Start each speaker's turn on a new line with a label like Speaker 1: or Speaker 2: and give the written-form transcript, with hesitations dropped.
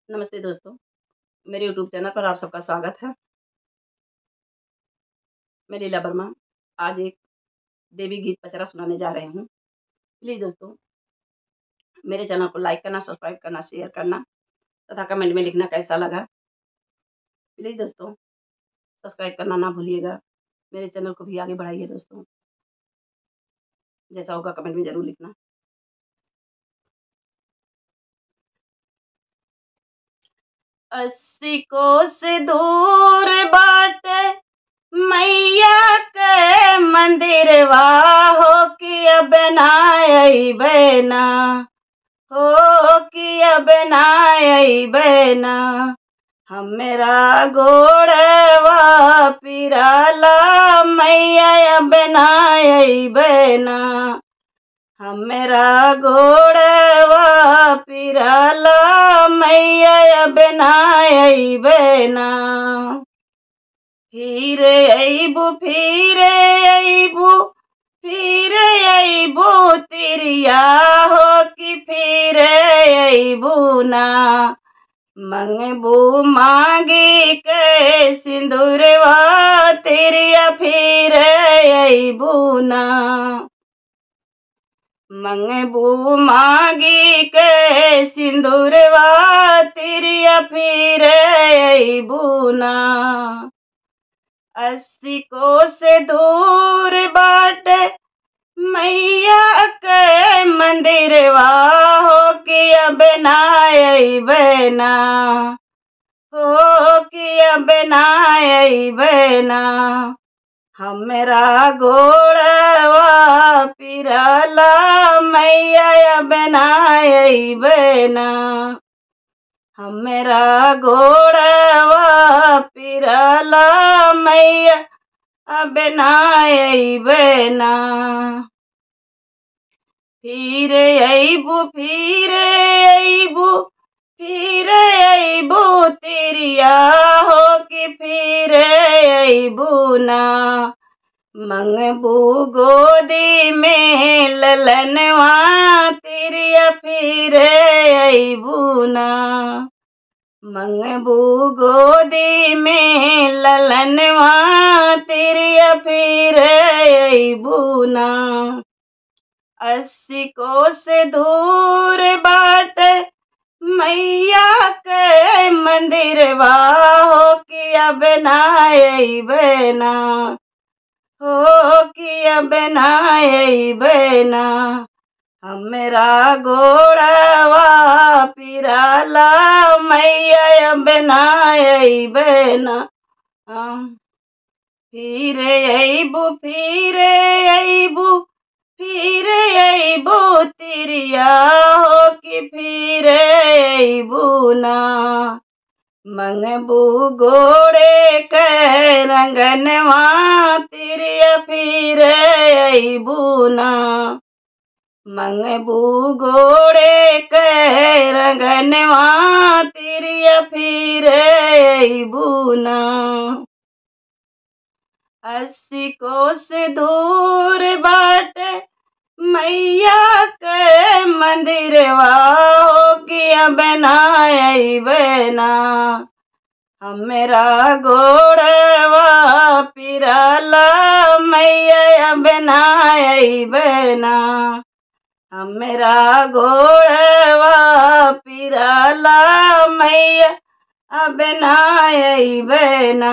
Speaker 1: नमस्ते दोस्तों, मेरे यूट्यूब चैनल पर आप सबका स्वागत है। मैं लीला वर्मा आज एक देवी गीत पचरा सुनाने जा रही हूँ। प्लीज़ दोस्तों मेरे चैनल को लाइक करना, सब्सक्राइब करना, शेयर करना तथा कमेंट में लिखना कैसा लगा। प्लीज़ दोस्तों सब्सक्राइब करना ना भूलिएगा। मेरे चैनल को भी आगे बढ़ाइए दोस्तों। जैसा होगा कमेंट में ज़रूर लिखना। अस्सी कोस दूर बाटे मैया के मंदिरवा हो कि अब ना अइबे ना, हो कि अब ना अइबे ना। हमरा गोड़वा पिराला मैया अब ना अइबे ना। हमरा गोड़वा पिराला मैया अब ना अइबे ना। फिर अइबू तिरिया हो कि फिर अइबू ना। मंगबू मांगी के सिंदूरवा तिरिया फिर अइबू ना। मंगबू मांगी के सिंदूरवा तिरिया फिर अइबू ना। अस्सी कोस दूर बाटे मैया के मंदिरवा हो कि अब ना अइबे ना, हो कि अब ना अइबे ना। हमरा गोड़वा पिराला मैया अब ना अइबे ना। हमरा गोड़वा पिराला मैया अब ना अइबे ना। फिर अइबू तिरिया हो कि फिर अइबू ना। मंगबू गोदी में ललनवा तिरिया फिर अइबू ना। मंगबू गोदी में ललनवा तिरिया फिर अइबू ना। अस्सी कोस दूर बाटे मैया के मंदिरवा हो कि अब ना अइबे ना, हो कि अब ना अइबे ना। हमरा गोड़वा पिराला मैया अब ना अइबे ना। फिर अइबू तिरिया हो कि फिर अइबू ना। मंगबू गोड़े के रंगनवा तिरिया फिर अइबू ना। मंगबू गोड़े के रंगनवा तिरिया फिर अइबू ना। अस्सी कोस दूर बाटे मैया के मंदिरवा हो कि अब ना अइबे ना। हमरा गोड़वा पिराला मैया अब ना अइबे ना। हमरा गोड़वा पिराला मैया अब ना अइबे ना।